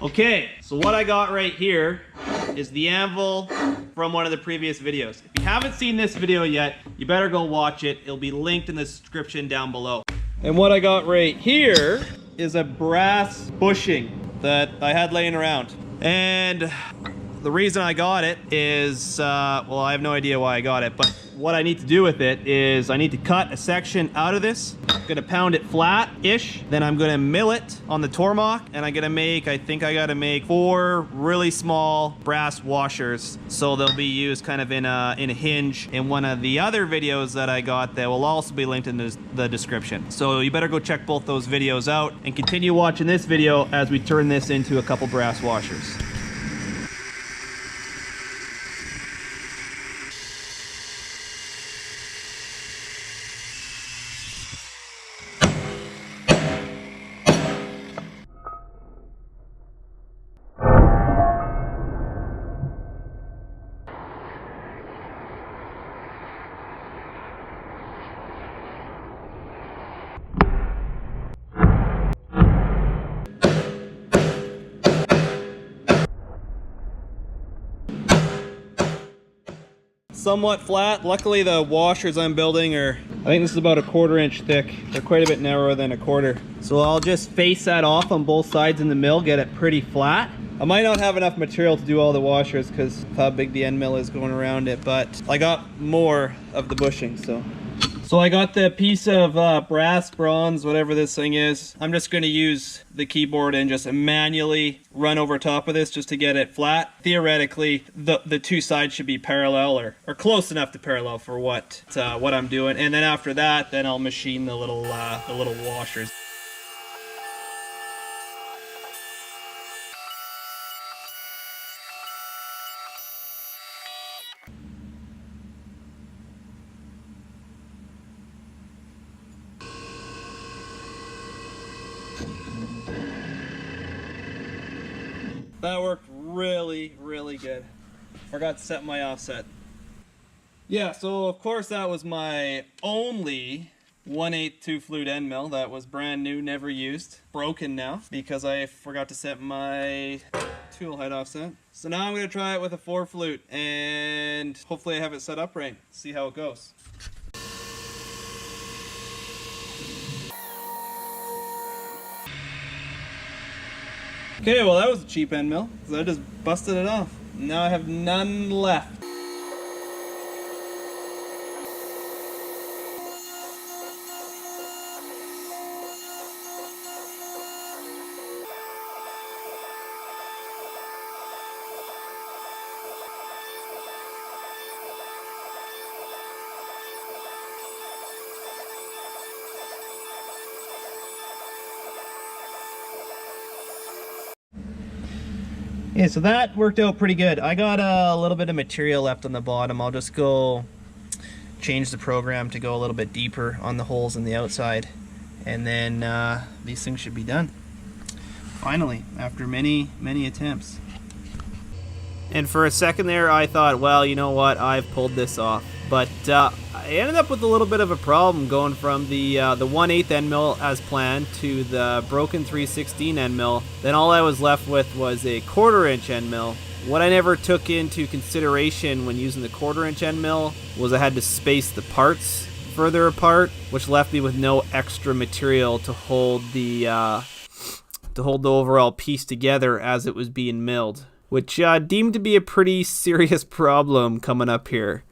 Okay, so what I got right here is the anvil from one of the previous videos. If you haven't seen this video yet, you better go watch it. It'll be linked in the description down below. And what I got right here is a brass bushing that I had laying around. And the reason I got it is, well, I have no idea why I got it, but what I need to do with it is I need to cut a section out of this. I'm gonna pound it flat-ish, then I'm gonna mill it on the Tormach, and I'm gonna make, I think I gotta make 4 really small brass washers, so they'll be used kind of in a hinge in one of the other videos that I got that will also be linked in the description. So you better go check both those videos out and continue watching this video as we turn this into a couple brass washers. Somewhat flat. Luckily the washers I'm building are, I think this is about a 1/4 inch thick. They're quite a bit narrower than a 1/4. So I'll just face that off on both sides in the mill, get it pretty flat. I might not have enough material to do all the washers because of how big the end mill is going around it, but I got more of the bushing, so. So I got the piece of brass, bronze, whatever this thing is. I'm just going to use the keyboard and just manually run over top of this just to get it flat. Theoretically, the two sides should be parallel or close enough to parallel for what I'm doing. And then after that, then I'll machine the little washers. That worked really, really good. Forgot to set my offset. Yeah, so of course that was my only 1/8 2-flute end mill. That was brand new, never used. Broken now because I forgot to set my tool height offset. So now I'm going to try it with a 4-flute and hopefully I have it set up right. See how it goes. Okay, well that was a cheap end mill, because I just busted it off. Now I have none left. Yeah, so that worked out pretty good. I got a little bit of material left on the bottom. I'll just go change the program to go a little bit deeper on the holes in the outside. And then these things should be done. Finally, after many, many attempts. And for a second there, I thought, well, you know what? I've pulled this off. But I ended up with a little bit of a problem going from the 1/8 end mill as planned to the broken 3/16 end mill. Then all I was left with was a 1/4 inch end mill. What I never took into consideration when using the 1/4 inch end mill was I had to space the parts further apart, which left me with no extra material to hold the overall piece together as it was being milled, which deemed to be a pretty serious problem coming up here.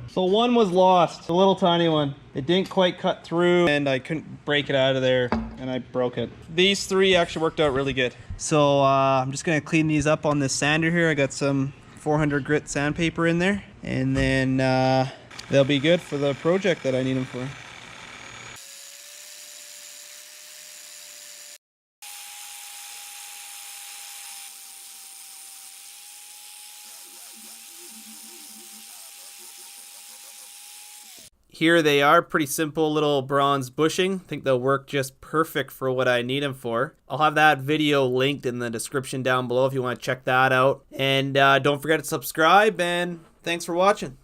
So one was lost, a little tiny one. It didn't quite cut through and I couldn't break it out of there and I broke it. These 3 actually worked out really good. So I'm just gonna clean these up on this sander here. I got some 400 grit sandpaper in there and then they'll be good for the project that I need them for. Here they are, pretty simple little bronze bushing. I think they'll work just perfect for what I need them for. I'll have that video linked in the description down below if you want to check that out. And don't forget to subscribe, and thanks for watching.